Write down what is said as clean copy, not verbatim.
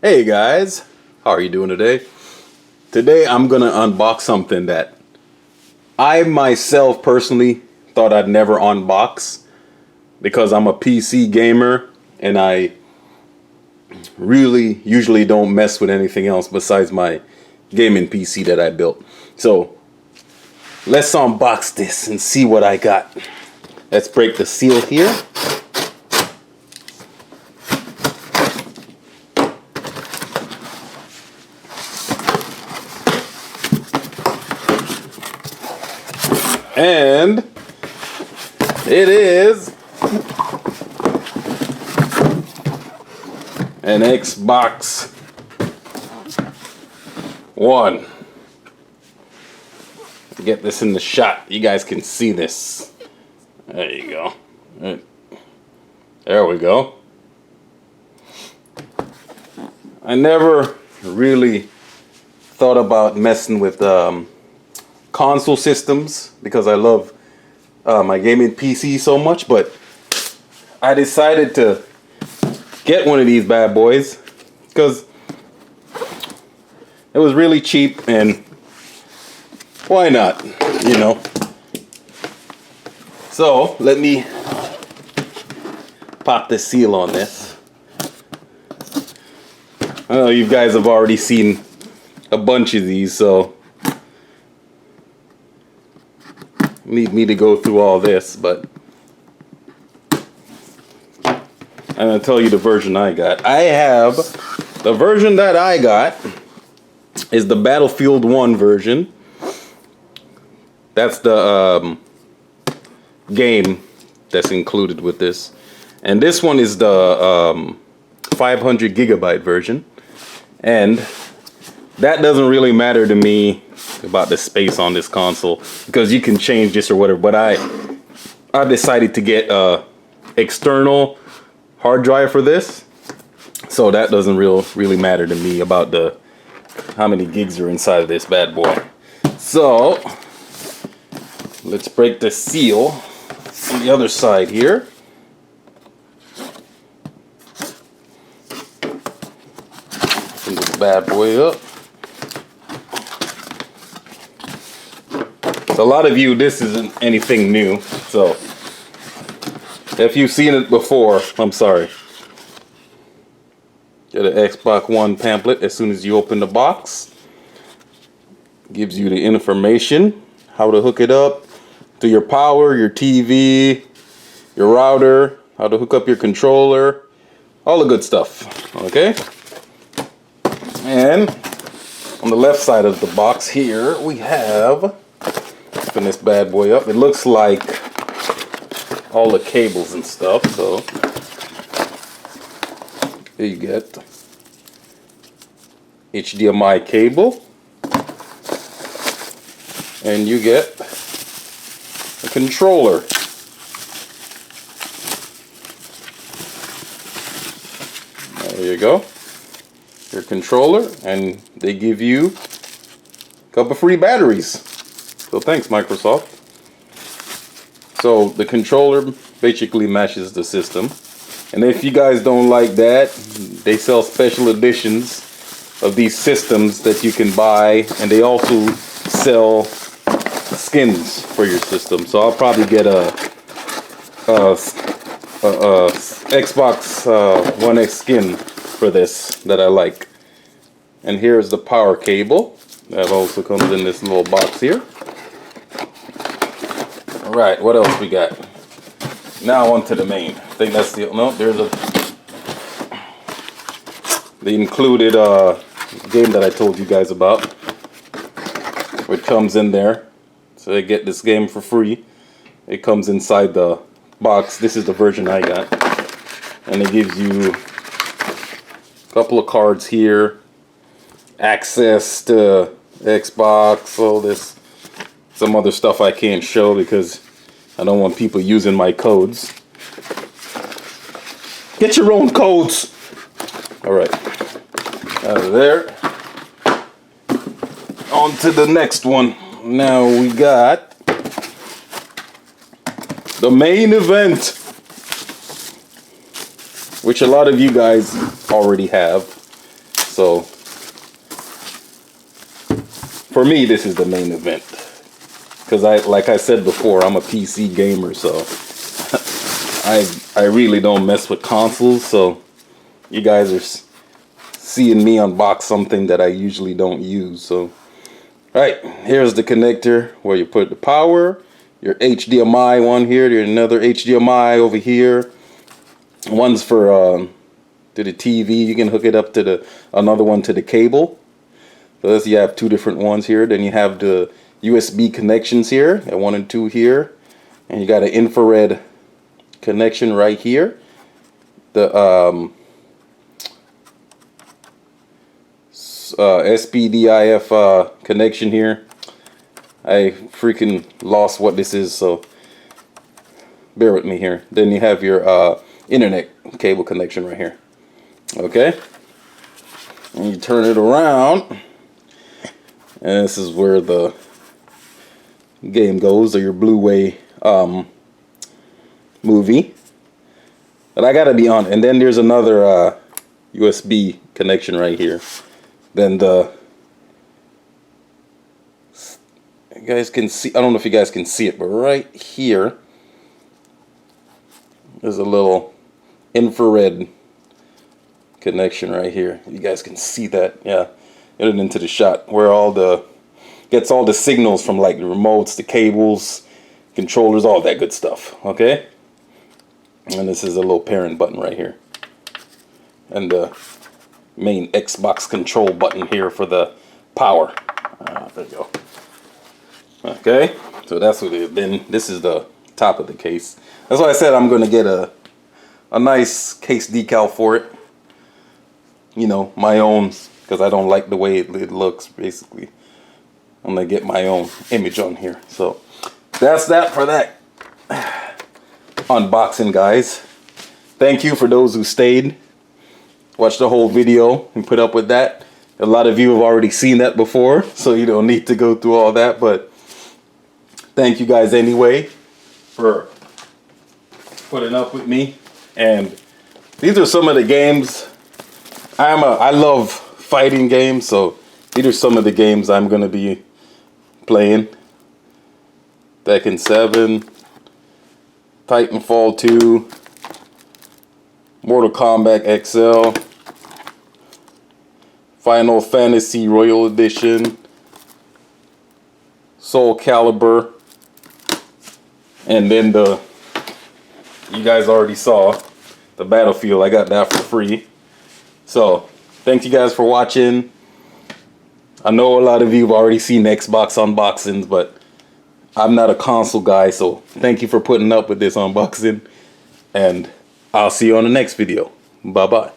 Hey guys, how are you doing today? Today I'm gonna unbox something that I myself personally thought I'd never unbox because I'm a PC gamer and I really usually don't mess with anything else besides my gaming PC that I built. So let's unbox this and see what I got. Let's break the seal here. And it is an Xbox One. Get this in the shot. You guys can see this. There you go. There we go. I never really thought about messing with console systems because I love my gaming PC so much, but I decided to get one of these bad boys because it was really cheap and why not, you know? So let me pop the seal on this. I know you guys have already seen a bunch of these, so need me to go through all this, but I'm gonna tell you the version I got. I have the version that I got is the Battlefield 1 version. That's the game that's included with this, and this one is the 500 gigabyte version, and that doesn't really matter to me about the space on this console because you can change this or whatever, but I decided to get a external hard drive for this, so that doesn't really matter to me about the how many gigs are inside of this bad boy. So let's break the seal on the other side here. Open this bad boy up. So a lot of you, this isn't anything new, so if you've seen it before, I'm sorry. Get an Xbox One pamphlet as soon as you open the box. Gives you the information, how to hook it up to your power, your TV, your router, how to hook up your controller, all the good stuff, okay? And on the left side of the box here, we have, open this bad boy up. It looks like all the cables and stuff, so here you get HDMI cable, and you get a controller. There you go, your controller, and they give you a couple free batteries. So thanks, Microsoft. So the controller basically matches the system. And if you guys don't like that, they sell special editions of these systems that you can buy, and they also sell skins for your system. So I'll probably get a Xbox One X skin for this that I like. And here's the power cable that also comes in this little box here. Alright, what else we got? Now on to the main. I think that's the, no, there's a, they included a game that I told you guys about, which comes in there. So they get this game for free. It comes inside the box. This is the version I got. And it gives you a couple of cards here, access to Xbox, all this, some other stuff I can't show because I don't want people using my codes. Get your own codes. All right, out of there. On to the next one. Now we got the main event, which a lot of you guys already have. So for me, this is the main event. Because like I said before, I'm a PC gamer, so I really don't mess with consoles. So you guys are seeing me unbox something that I usually don't use. So, right, here's the connector where you put the power, your HDMI one here, there's another HDMI over here. One's for to the TV. You can hook it up to another one to the cable. So you have two different ones here. Then you have the USB connections here, at 1 and 2 here, and you got an infrared connection right here. The SPDIF connection here. I freaking lost what this is, so bear with me here. Then you have your internet cable connection right here. Okay, and you turn it around, and this is where the game goes, or your Blu-ray movie. But I gotta be on. And then there's another USB connection right here. Then you guys can see, I don't know if you guys can see it, but right here there's a little infrared connection right here. You guys can see that. Yeah, get it into the shot where gets all the signals from, like, the remotes, the cables, controllers, all that good stuff. Okay, and this is a little parent button right here, and the main Xbox control button here for the power. There you go. Okay, so that's what it is. Then this is the top of the case. That's why I said I'm gonna get a nice case decal for it. You know, my own, because I don't like the way it looks. Basically, I'm gonna get my own image on here. So that's that for that unboxing, guys. Thank you for those who stayed, watched the whole video, and put up with that. A lot of you have already seen that before, so you don't need to go through all that, but thank you guys anyway for putting up with me. And these are some of the games. I love fighting games, so these are some of the games I'm gonna be playing. Tekken 7, Titanfall 2, Mortal Kombat XL, Final Fantasy Royal Edition, Soul Calibur, and then you guys already saw the Battlefield. I got that for free. So thank you guys for watching. I know a lot of you have already seen Xbox unboxings, but I'm not a console guy, so thank you for putting up with this unboxing, and I'll see you on the next video. Bye bye.